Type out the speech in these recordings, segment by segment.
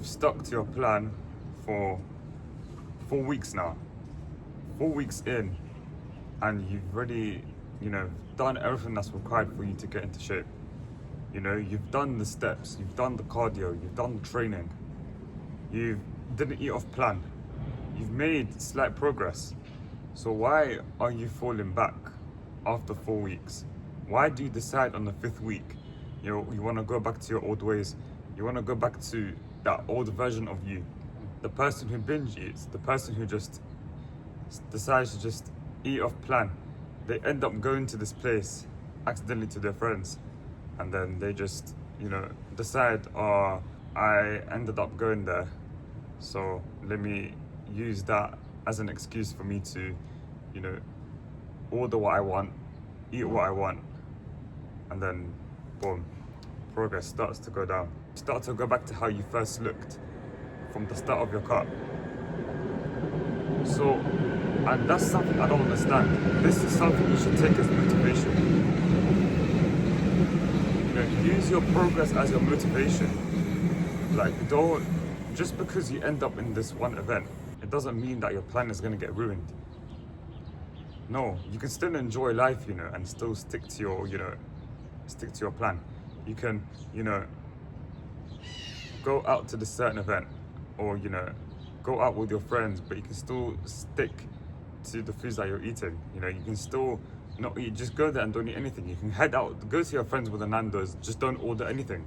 you've stuck to your plan for 4 weeks now, 4 weeks in, and you've already, done everything that's required for you to get into shape. You've done the steps, you've done the cardio, you've done the training, you didn't eat off plan, you've made slight progress. So why are you falling back after 4 weeks? Why do you decide on the 5th week, you want to go back to your old ways? You want to go back to that old version of you, the person who binge eats, the person who just decides to just eat off plan. They end up going to this place accidentally to their friends, and then they just, decide, oh, I ended up going there, so let me use that as an excuse for me to, order what I want, eat what I want, and then boom, progress starts to go down. Start to go back to how you first looked from the start of your cut. So, and that's something I don't understand. This is something you should take as motivation. Use your progress as your motivation. Like, don't, just because you end up in this one event, it doesn't mean that your plan is going to get ruined. No, you can still enjoy life, and still stick to your plan. You can, go out to this certain event, or, go out with your friends, but you can still stick to the foods that you're eating. You can still not eat, just go there and don't eat anything. You can head out, go to your friends with the Nando's, just don't order anything.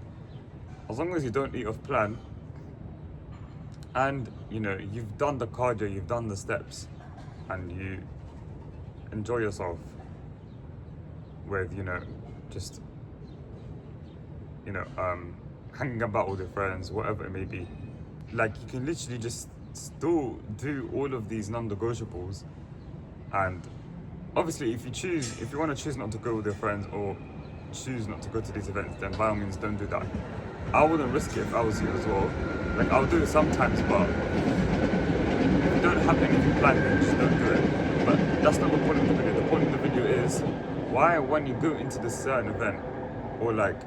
As long as you don't eat off plan, and you've done the cardio, you've done the steps, and you enjoy yourself with just hanging about with your friends, whatever it may be. Like, you can literally just still do all of these non-negotiables. And obviously, if you want to choose not to go with your friends, or choose not to go to these events, then by all means don't do that. I wouldn't risk it if I was you as well. Like, I'll do it sometimes, but if you don't have anything planned, then just don't do it. But that's not the point of the video. The point of the video is, why, when you go into this certain event, or like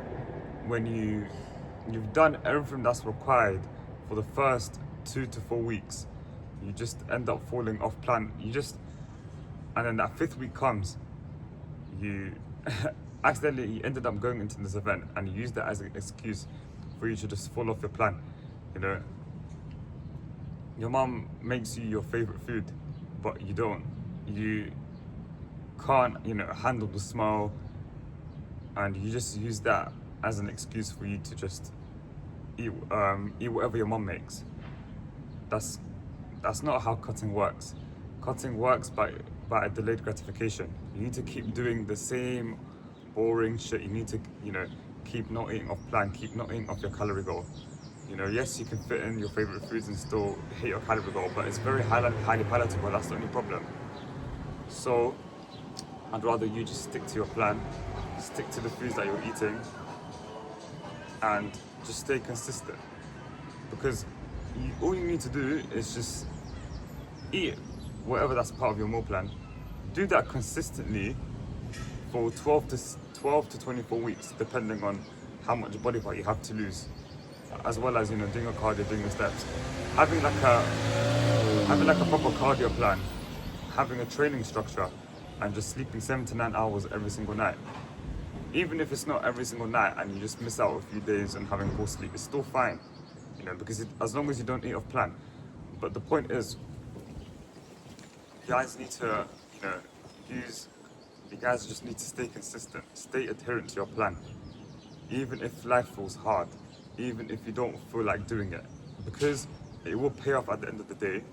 when you've done everything that's required for the first 2 to 4 weeks, you just end up falling off plan. And then that 5th week comes, you accidentally ended up going into this event, and you use that as an excuse for you to just fall off your plan. Your mom makes you your favorite food, but you don't. You can't, handle the smell, and you just use that as an excuse for you to just eat whatever your mom makes. That's not how cutting works. Cutting works by a delayed gratification. You need to keep doing the same boring shit. You need to, keep not eating off plan, keep not eating off your calorie goal. Yes, you can fit in your favorite foods and still hit your calorie goal, but it's very highly palatable. That's the only problem. So I'd rather you just stick to your plan, stick to the foods that you're eating, and just stay consistent. Because all you need to do is just eat whatever that's part of your meal plan. Do that consistently for 12 to 24 weeks, depending on how much body fat you have to lose, as well as doing a cardio, doing the steps, having like a proper cardio plan, having a training structure, and just sleeping 7 to 9 hours every single night. Even if it's not every single night and you just miss out a few days and having poor sleep, it's still fine, because as long as you don't eat off plan. But the point is, you guys need to, you guys just need to stay consistent, stay adherent to your plan, even if life feels hard, even if you don't feel like doing it, because it will pay off at the end of the day.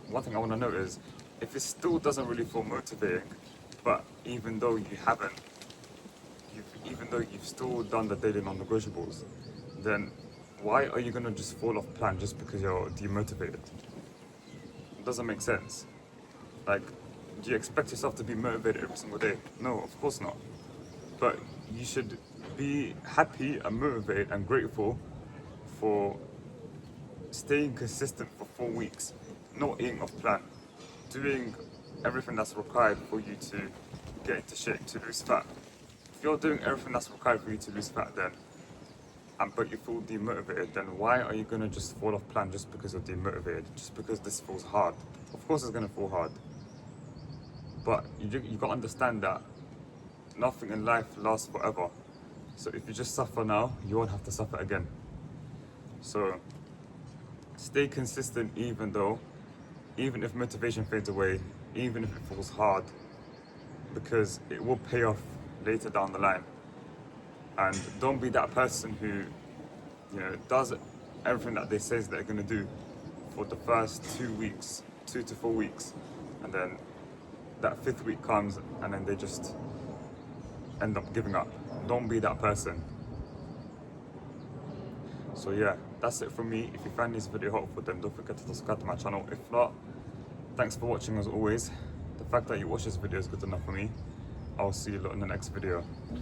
One thing I want to note is, if it still doesn't really feel motivating, but even though you've still done the daily non-negotiables, then why are you going to just fall off plan just because you're demotivated? It doesn't make sense. Like, do you expect yourself to be motivated every single day? No, of course not. But you should be happy and motivated and grateful for staying consistent for 4 weeks, not eating off plan, doing everything that's required for you to get into shape, to lose fat. If you're doing everything that's required for you to lose fat, then but you feel demotivated, then why are you gonna just fall off plan just because you're demotivated? Just because this feels hard. Of course it's gonna feel hard. But you gotta understand that nothing in life lasts forever. So if you just suffer now, you won't have to suffer again. So stay consistent even if motivation fades away, even if it falls hard, because it will pay off later down the line. And don't be that person who, does everything that they say they're gonna do for the first 2 weeks, 2 to 4 weeks, and then that 5th week comes and then they just end up giving up. Don't be that person. So yeah, that's it from me. If you find this video helpful, then don't forget to subscribe to my channel. If not, thanks for watching as always. The fact that you watch this video is good enough for me. I'll see you lot in the next video.